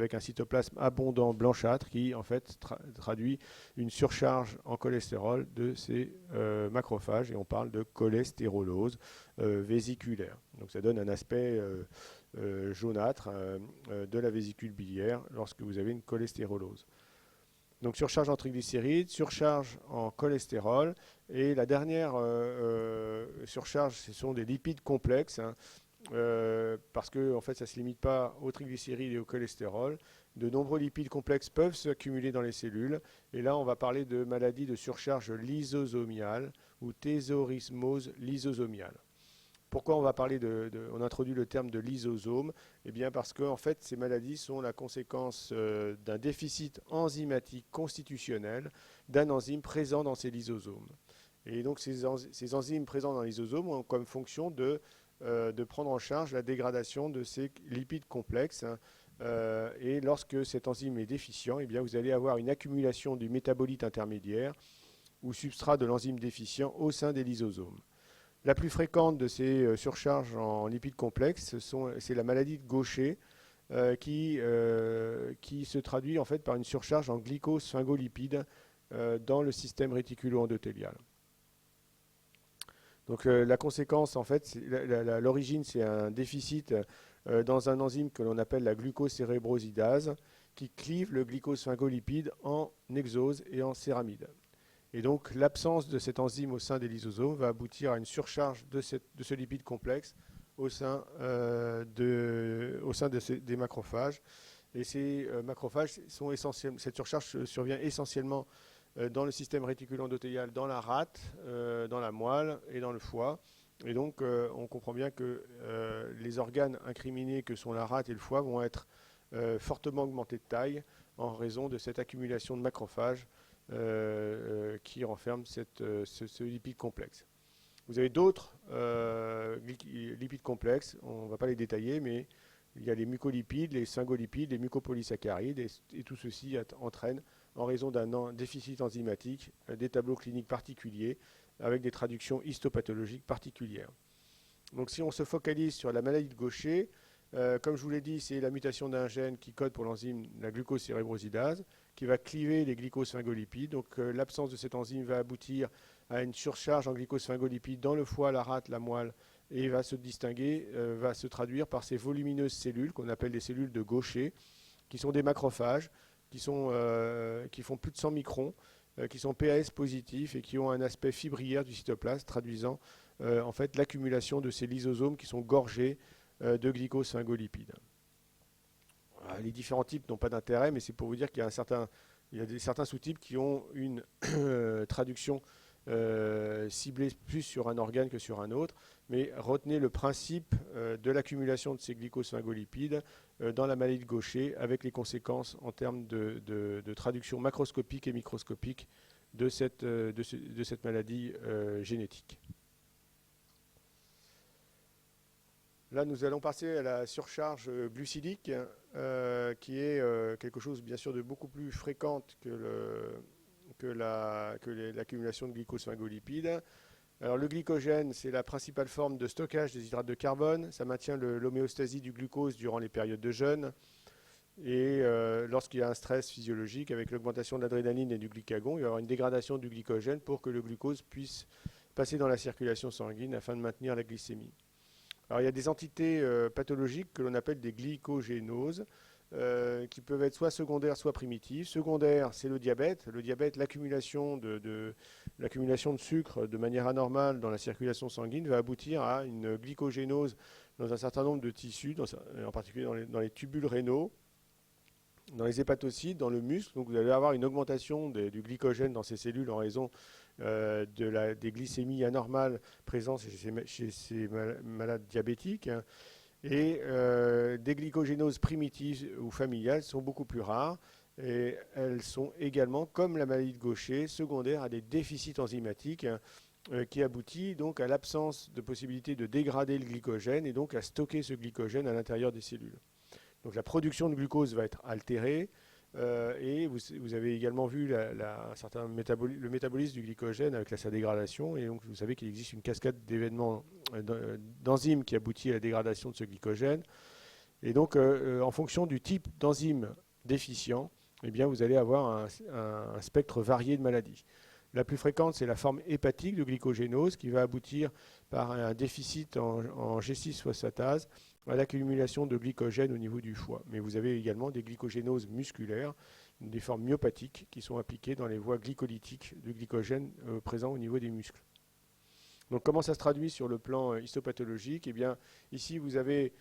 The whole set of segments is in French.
avec un cytoplasme abondant blanchâtre qui en fait traduit une surcharge en cholestérol de ces macrophages, et on parle de cholestérolose vésiculaire. Donc ça donne un aspect jaunâtre de la vésicule biliaire lorsque vous avez une cholestérolose. Donc surcharge en triglycérides, surcharge en cholestérol, et la dernière surcharge, ce sont des lipides complexes, hein, parce que en fait, ça ne se limite pas aux triglycérides et au cholestérol. De nombreux lipides complexes peuvent s'accumuler dans les cellules, et là, on va parler de maladies de surcharge lysosomiale ou thésaurismose lysosomiale. Pourquoi on introduit le terme de lysosome? Eh bien parce que en fait, ces maladies sont la conséquence d'un déficit enzymatique constitutionnel d'un enzyme présent dans ces lysosomes. Et donc ces enzymes présents dans les lysosomes ont comme fonction de prendre en charge la dégradation de ces lipides complexes, hein. Et lorsque cet enzyme est déficient, eh bien vous allez avoir une accumulation du métabolite intermédiaire ou substrat de l'enzyme déficient au sein des lysosomes. La plus fréquente de ces surcharges en lipides complexes, c'est la maladie de Gaucher, qui se traduit en fait par une surcharge en glycosphinggolipides dans le système réticulo-endothélial. Donc la conséquence, en fait, l'origine, c'est un déficit dans un enzyme que l'on appelle la glucocérébrosidase, qui clive le glycosphinggolipide en exose et en céramide. Et donc l'absence de cet enzyme au sein des lysosomes va aboutir à une surcharge de ce lipide complexe au sein des macrophages. Et ces macrophages sont essentiels. Cette surcharge survient essentiellement dans le système réticulo-endothélial, dans la rate, dans la moelle et dans le foie. Et donc on comprend bien que les organes incriminés que sont la rate et le foie vont être fortement augmentés de taille en raison de cette accumulation de macrophages qui renferme ce lipide complexe. Vous avez d'autres lipides complexes, on ne va pas les détailler, mais il y a les mucolipides, les sphingolipides, les mucopolysaccharides, et tout ceci entraîne, en raison d'un déficit enzymatique, des tableaux cliniques particuliers, avec des traductions histopathologiques particulières. Donc si on se focalise sur la maladie de Gaucher, comme je vous l'ai dit, c'est la mutation d'un gène qui code pour l'enzyme, la glucocérébrosidase, qui va cliver les glycosphingolipides. Donc l'absence de cette enzyme va aboutir à une surcharge en glycosphingolipides dans le foie, la rate, la moelle, et va se traduire par ces volumineuses cellules qu'on appelle des cellules de Gaucher, qui sont des macrophages, qui font plus de 100 microns, qui sont PAS positifs et qui ont un aspect fibrillaire du cytoplasme, traduisant en fait l'accumulation de ces lysosomes qui sont gorgés de glycosphingolipides. Les différents types n'ont pas d'intérêt, mais c'est pour vous dire qu'il y a certains sous-types qui ont une traduction ciblée plus sur un organe que sur un autre. Mais retenez le principe de l'accumulation de ces glycosphingolipides dans la maladie de Gaucher, avec les conséquences en termes de traduction macroscopique et microscopique de cette maladie génétique. Là, nous allons passer à la surcharge glucidique, qui est quelque chose, bien sûr, de beaucoup plus fréquente que l'accumulation de glycosphingolipides. Alors, le glycogène, c'est la principale forme de stockage des hydrates de carbone. Ça maintient l'homéostasie du glucose durant les périodes de jeûne. Et lorsqu'il y a un stress physiologique, avec l'augmentation de l'adrénaline et du glycagon, il va y avoir une dégradation du glycogène pour que le glucose puisse passer dans la circulation sanguine afin de maintenir la glycémie. Alors, il y a des entités pathologiques que l'on appelle des glycogénoses, qui peuvent être soit secondaires, soit primitives. Secondaire, c'est le diabète. Le diabète, l'accumulation de sucre de manière anormale dans la circulation sanguine va aboutir à une glycogénose dans un certain nombre de tissus, en particulier dans les tubules rénaux, dans les hépatocytes, dans le muscle. Donc vous allez avoir une augmentation du glycogène dans ces cellules en raison des glycémies anormales présentes chez ces malades diabétiques. Et des glycogénoses primitives ou familiales sont beaucoup plus rares. Et elles sont également, comme la maladie de Gaucher, secondaires à des déficits enzymatiques, qui aboutit donc à l'absence de possibilité de dégrader le glycogène et donc à stocker ce glycogène à l'intérieur des cellules. Donc la production de glucose va être altérée, et vous avez également vu le métabolisme du glycogène avec sa dégradation, et donc vous savez qu'il existe une cascade d'événements d'enzymes qui aboutit à la dégradation de ce glycogène. Et donc, en fonction du type d'enzyme déficient, eh bien, vous allez avoir un spectre varié de maladies. La plus fréquente, c'est la forme hépatique de glycogénose qui va aboutir par un déficit en G6-phosphatase à l'accumulation de glycogène au niveau du foie. Mais vous avez également des glycogénoses musculaires, des formes myopathiques qui sont impliquées dans les voies glycolytiques de glycogène présents au niveau des muscles. Donc comment ça se traduit sur le plan histopathologique? Eh bien, ici, vous avez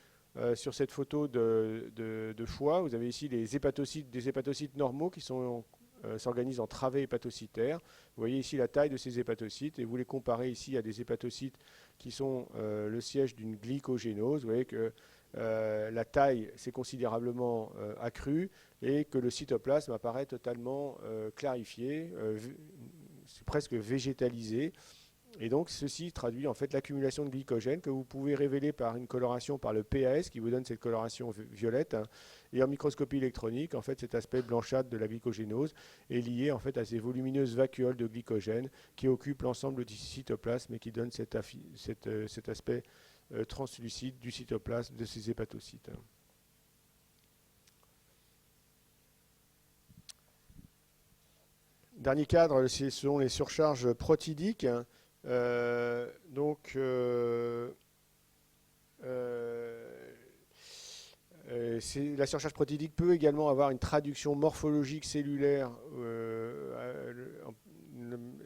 sur cette photo de foie, vous avez ici des hépatocytes normaux qui s'organisent en travées hépatocytaires. Vous voyez ici la taille de ces hépatocytes et vous les comparez ici à des hépatocytes qui sont le siège d'une glycogénose. Vous voyez que la taille s'est considérablement accrue et que le cytoplasme apparaît totalement clarifié, c'est presque végétalisé. Et donc, ceci traduit en fait l'accumulation de glycogène que vous pouvez révéler par une coloration par le PAS qui vous donne cette coloration violette. Et en microscopie électronique, en fait, cet aspect blanchâtre de la glycogénose est lié en fait à ces volumineuses vacuoles de glycogène qui occupent l'ensemble du cytoplasme et qui donnent cet aspect translucide du cytoplasme de ces hépatocytes. Dernier cadre, ce sont les surcharges protidiques. La surcharge protidique peut également avoir une traduction morphologique cellulaire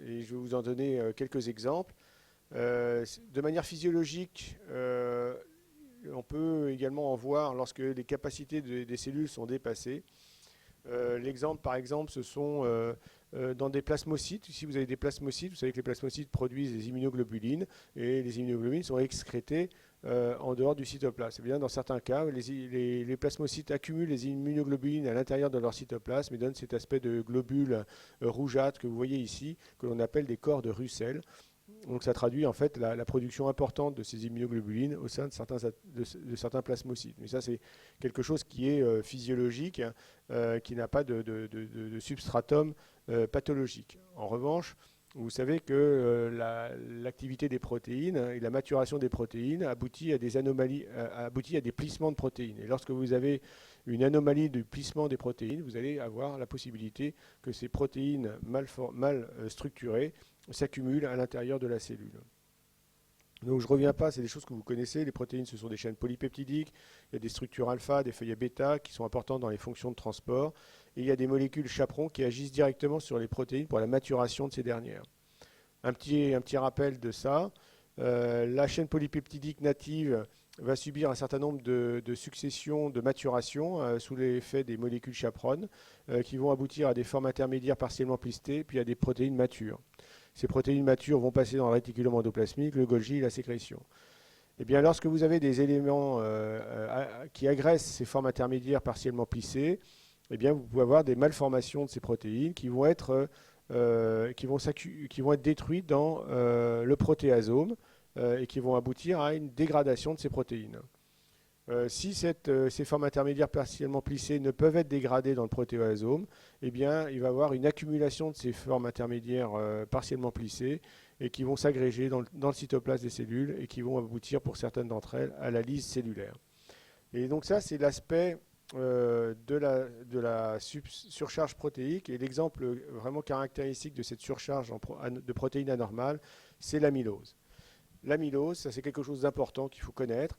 et je vais vous en donner quelques exemples. De manière physiologique, on peut également en voir lorsque les capacités des cellules sont dépassées. L'exemple, par exemple, ce sont dans des plasmocytes. Ici, vous avez des plasmocytes. Vous savez que les plasmocytes produisent des immunoglobulines et les immunoglobulines sont excrétées en dehors du cytoplasme. Eh bien, dans certains cas, les plasmocytes accumulent les immunoglobulines à l'intérieur de leur cytoplasme et donnent cet aspect de globules rougeâtres que vous voyez ici, que l'on appelle des corps de Russell. Donc ça traduit en fait la production importante de ces immunoglobulines au sein de certains plasmocytes. Mais ça, c'est quelque chose qui est physiologique, qui n'a pas de substratum pathologique. En revanche, vous savez que l'activité des protéines et la maturation des protéines aboutit à des anomalies, aboutit à des plissements de protéines. Et lorsque vous avez une anomalie du plissement des protéines, vous allez avoir la possibilité que ces protéines mal structurées s'accumulent à l'intérieur de la cellule. Donc je ne reviens pas, c'est des choses que vous connaissez. Les protéines, ce sont des chaînes polypeptidiques. Il y a des structures alpha, des feuillets bêta qui sont importantes dans les fonctions de transport. Et il y a des molécules chaperons qui agissent directement sur les protéines pour la maturation de ces dernières. Un petit rappel de ça. La chaîne polypeptidique native va subir un certain nombre de successions de maturation sous l'effet des molécules chaperones qui vont aboutir à des formes intermédiaires partiellement plissées, puis à des protéines matures. Ces protéines matures vont passer dans le réticulum endoplasmique, le Golgi et la sécrétion. Eh bien, lorsque vous avez des éléments qui agressent ces formes intermédiaires partiellement plissées, eh bien, vous pouvez avoir des malformations de ces protéines qui vont être détruites dans le protéasome et qui vont aboutir à une dégradation de ces protéines. Si ces formes intermédiaires partiellement plissées ne peuvent être dégradées dans le protéasome, eh bien, il va y avoir une accumulation de ces formes intermédiaires partiellement plissées et qui vont s'agréger dans le cytoplasme des cellules et qui vont aboutir, pour certaines d'entre elles, à la lyse cellulaire. Et donc ça, c'est l'aspect de la surcharge protéique. Et l'exemple vraiment caractéristique de cette surcharge de protéines anormales, c'est l'amylose. L'amylose, ça c'est quelque chose d'important qu'il faut connaître.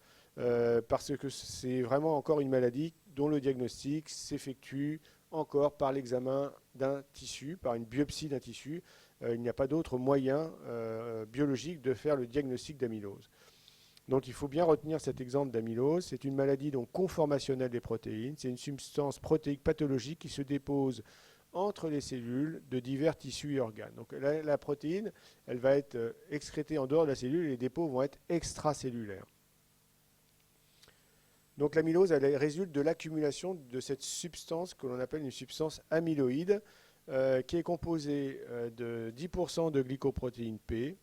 Parce que c'est vraiment encore une maladie dont le diagnostic s'effectue encore par l'examen d'un tissu, par une biopsie d'un tissu. Il n'y a pas d'autre moyen biologique de faire le diagnostic d'amylose. Donc il faut bien retenir cet exemple d'amylose. C'est une maladie donc conformationnelle des protéines. C'est une substance protéique pathologique qui se dépose entre les cellules de divers tissus et organes. Donc la protéine, elle va être excrétée en dehors de la cellule et les dépôts vont être extracellulaires. Donc l'amylose, elle résulte de l'accumulation de cette substance que l'on appelle une substance amyloïde, qui est composée de 10% de glycoprotéine P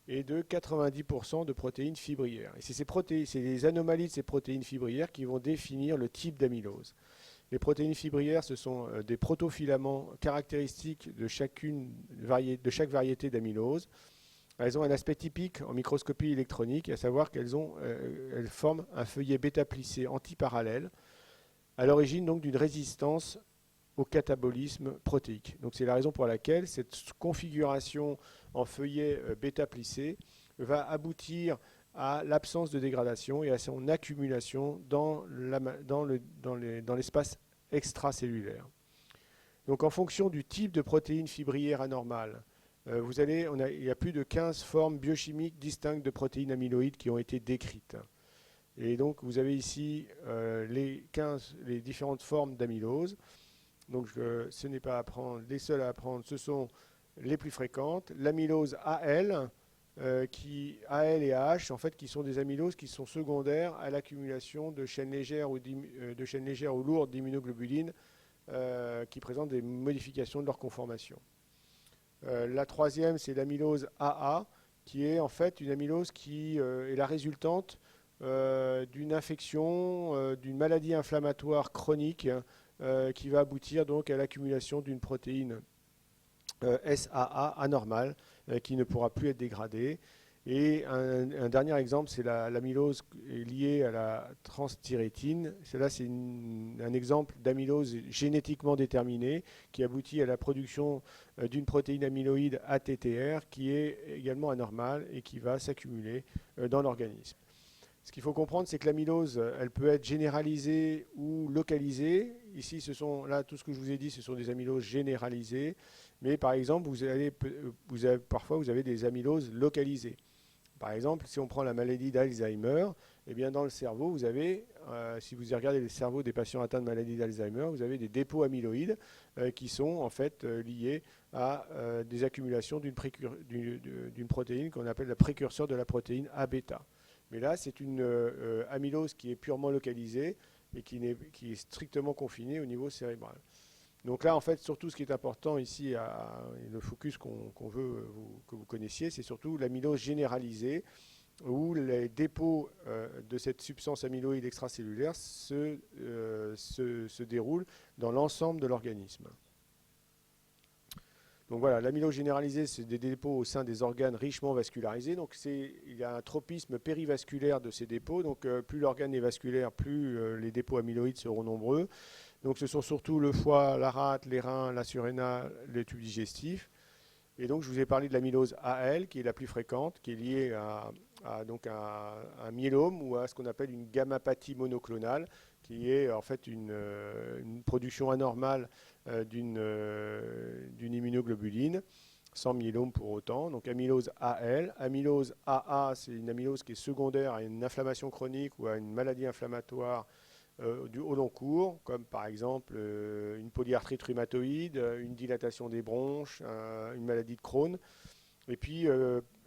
et de 90% de protéines fibrillaires. Et c'est les anomalies de ces protéines fibrillaires qui vont définir le type d'amylose. Les protéines fibrillaires, ce sont des protofilaments caractéristiques de chaque variété d'amylose. Elles ont un aspect typique en microscopie électronique, à savoir elles forment un feuillet bêta-plissé antiparallèle, à l'origine donc d'une résistance au catabolisme protéique. Donc c'est la raison pour laquelle cette configuration en feuillet bêta-plissé va aboutir à l'absence de dégradation et à son accumulation dans l'espace extracellulaire. Donc en fonction du type de protéine fibrillaire anormale, il y a plus de 15 formes biochimiques distinctes de protéines amyloïdes qui ont été décrites. Et donc vous avez ici les différentes formes d'amylose. Donc ce n'est pas à apprendre, les seules à apprendre, ce sont les plus fréquentes. L'amylose AL, AL et AH, en fait, qui sont des amyloses qui sont secondaires à l'accumulation de chaînes légères ou lourdes d'immunoglobulines qui présentent des modifications de leur conformation. La troisième, c'est l'amylose AA, qui est en fait une amylose qui est la résultante d'une infection, d'une maladie inflammatoire chronique qui va aboutir donc à l'accumulation d'une protéine SAA anormale qui ne pourra plus être dégradée. Et un dernier exemple, c'est l'amylose liée à la transthyrétine. Là, c'est un exemple d'amylose génétiquement déterminée qui aboutit à la production d'une protéine amyloïde ATTR qui est également anormale et qui va s'accumuler dans l'organisme. Ce qu'il faut comprendre, c'est que l'amylose, elle peut être généralisée ou localisée. Ici, là, tout ce que je vous ai dit, ce sont des amyloses généralisées. Mais par exemple, parfois, vous avez des amyloses localisées. Par exemple, si on prend la maladie d'Alzheimer, eh bien dans le cerveau, vous avez, si vous regardez les cerveaux des patients atteints de maladie d'Alzheimer, vous avez des dépôts amyloïdes qui sont en fait liés à des accumulations d'une protéine qu'on appelle la précurseur de la protéine A-bêta. Mais là, c'est une amylose qui est purement localisée et qui est strictement confinée au niveau cérébral. Donc là, en fait, surtout ce qui est important ici, le focus qu'on veut que vous connaissiez, c'est surtout l'amylose généralisée, où les dépôts de cette substance amyloïde extracellulaire se déroulent dans l'ensemble de l'organisme. Donc voilà, l'amylose généralisée, c'est des dépôts au sein des organes richement vascularisés. Donc il y a un tropisme périvasculaire de ces dépôts. Donc plus l'organe est vasculaire, plus les dépôts amyloïdes seront nombreux. Donc ce sont surtout le foie, la rate, les reins, la surrénale, les tubes digestifs. Et donc je vous ai parlé de l'amylose AL, qui est la plus fréquente, qui est liée à un myélome ou à ce qu'on appelle une gammapathie monoclonale, qui est en fait une production anormale d'une immunoglobuline, sans myélome pour autant. Donc amylose AL. Amylose AA, c'est une amylose qui est secondaire à une inflammation chronique ou à une maladie inflammatoire au long cours, comme par exemple une polyarthrite rhumatoïde, une dilatation des bronches, une maladie de Crohn. Et puis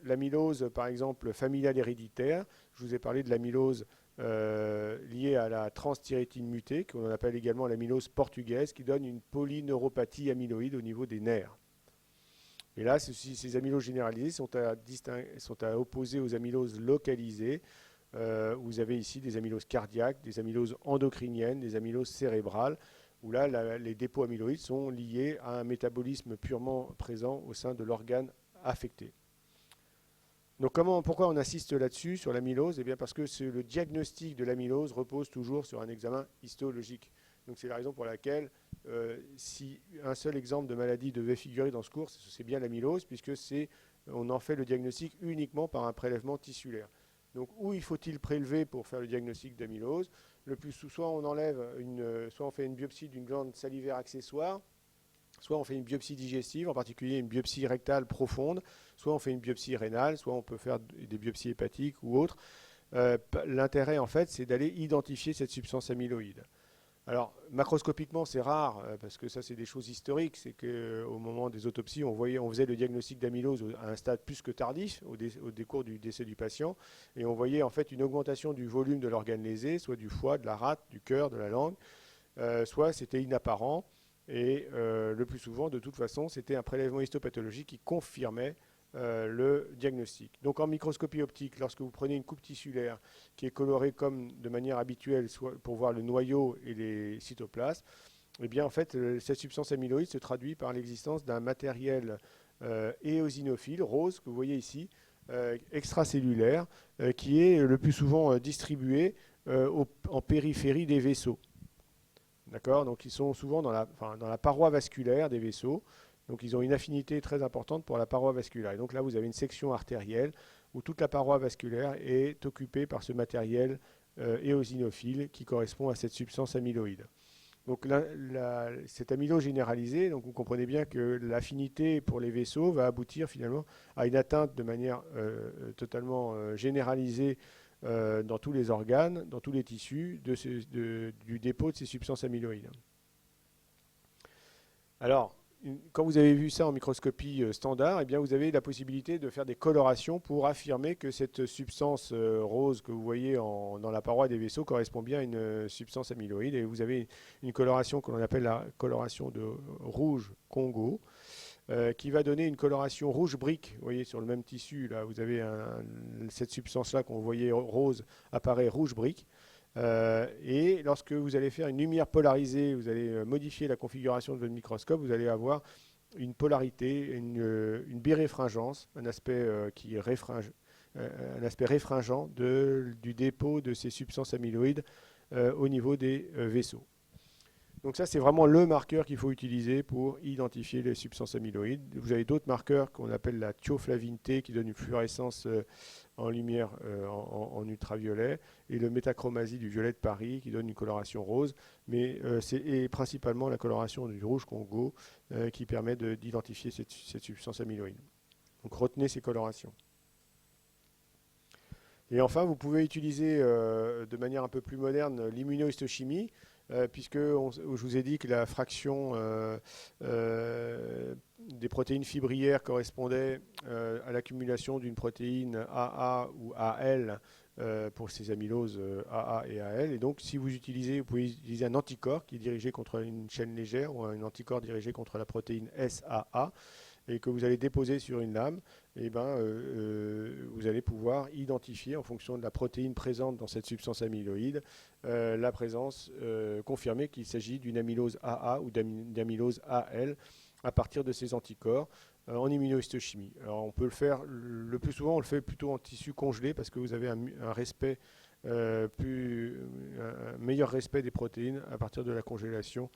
l'amylose, par exemple, familiale héréditaire. Je vous ai parlé de l'amylose liée à la transthyrétine mutée, qu'on appelle également l'amylose portugaise, qui donne une polyneuropathie amyloïde au niveau des nerfs. Et là, ces amyloses généralisées sont à opposer aux amyloses localisées. Vous avez ici des amyloses cardiaques, des amyloses endocriniennes, des amyloses cérébrales, où là, les dépôts amyloïdes sont liés à un métabolisme purement présent au sein de l'organe affecté. Donc pourquoi on insiste là-dessus, sur l'amylose? Eh bien parce que le diagnostic de l'amylose repose toujours sur un examen histologique. Donc c'est la raison pour laquelle si un seul exemple de maladie devait figurer dans ce cours, c'est bien l'amylose, puisque on en fait le diagnostic uniquement par un prélèvement tissulaire. Donc où il faut-il prélever pour faire le diagnostic d'amylose? Le plus soit on fait une biopsie d'une glande salivaire accessoire, soit on fait une biopsie digestive, en particulier une biopsie rectale profonde, soit on fait une biopsie rénale, soit on peut faire des biopsies hépatiques ou autres. L'intérêt, en fait, c'est d'aller identifier cette substance amyloïde. Alors, macroscopiquement, c'est rare, parce que ça, c'est des choses historiques. C'est qu'au moment des autopsies, on faisait le diagnostic d'amylose à un stade plus que tardif, au décours du décès du patient, et on voyait en fait une augmentation du volume de l'organe lésé, soit du foie, de la rate, du cœur, de la langue, soit c'était inapparent, et le plus souvent, de toute façon, c'était un prélèvement histopathologique qui confirmait le diagnostic. Donc en microscopie optique, lorsque vous prenez une coupe tissulaire qui est colorée comme de manière habituelle pour voir le noyau et les cytoplasmes, eh bien en fait cette substance amyloïde se traduit par l'existence d'un matériel éosinophile, rose, que vous voyez ici, extracellulaire, qui est le plus souvent distribué en périphérie des vaisseaux. D'accord? Donc ils sont souvent dans la paroi vasculaire des vaisseaux. Donc ils ont une affinité très importante pour la paroi vasculaire. Et donc là, vous avez une section artérielle où toute la paroi vasculaire est occupée par ce matériel éosinophile qui correspond à cette substance amyloïde. Donc cet amylose généralisé, donc vous comprenez bien que l'affinité pour les vaisseaux va aboutir finalement à une atteinte de manière totalement généralisée dans tous les organes, dans tous les tissus, du dépôt de ces substances amyloïdes. Alors, quand vous avez vu ça en microscopie standard, eh bien vous avez la possibilité de faire des colorations pour affirmer que cette substance rose que vous voyez dans la paroi des vaisseaux correspond bien à une substance amyloïde. Et vous avez une coloration que l'on appelle la coloration de rouge Congo, qui va donner une coloration rouge brique. Vous voyez sur le même tissu, là, vous avez cette substance-là qu'on voyait rose apparaît rouge brique. Et lorsque vous allez faire une lumière polarisée, vous allez modifier la configuration de votre microscope, vous allez avoir une polarité, une biréfringence, un aspect un aspect réfringent du dépôt de ces substances amyloïdes au niveau des vaisseaux. Donc ça, c'est vraiment le marqueur qu'il faut utiliser pour identifier les substances amyloïdes. Vous avez d'autres marqueurs qu'on appelle la thioflavine T qui donne une fluorescence en lumière en ultraviolet, et le métachromasie du violet de Paris qui donne une coloration rose, mais c'est principalement la coloration du rouge Congo qui permet d'identifier cette substance amyloïde. Donc retenez ces colorations. Et enfin, vous pouvez utiliser de manière un peu plus moderne l'immunohistochimie, puisque je vous ai dit que la fraction des protéines fibrillaires correspondait à l'accumulation d'une protéine AA ou AL pour ces amyloses AA et AL. Et donc, si vous pouvez utiliser un anticorps qui est dirigé contre une chaîne légère ou un anticorps dirigé contre la protéine SAA, et que vous allez déposer sur une lame, et vous allez pouvoir identifier en fonction de la protéine présente dans cette substance amyloïde la présence confirmée qu'il s'agit d'une amylose AA ou d'amylose AL à partir de ces anticorps en immunohistochimie. Alors on peut le faire, le plus souvent on le fait plutôt en tissu congelé parce que vous avez un meilleur respect des protéines à partir de la congélation.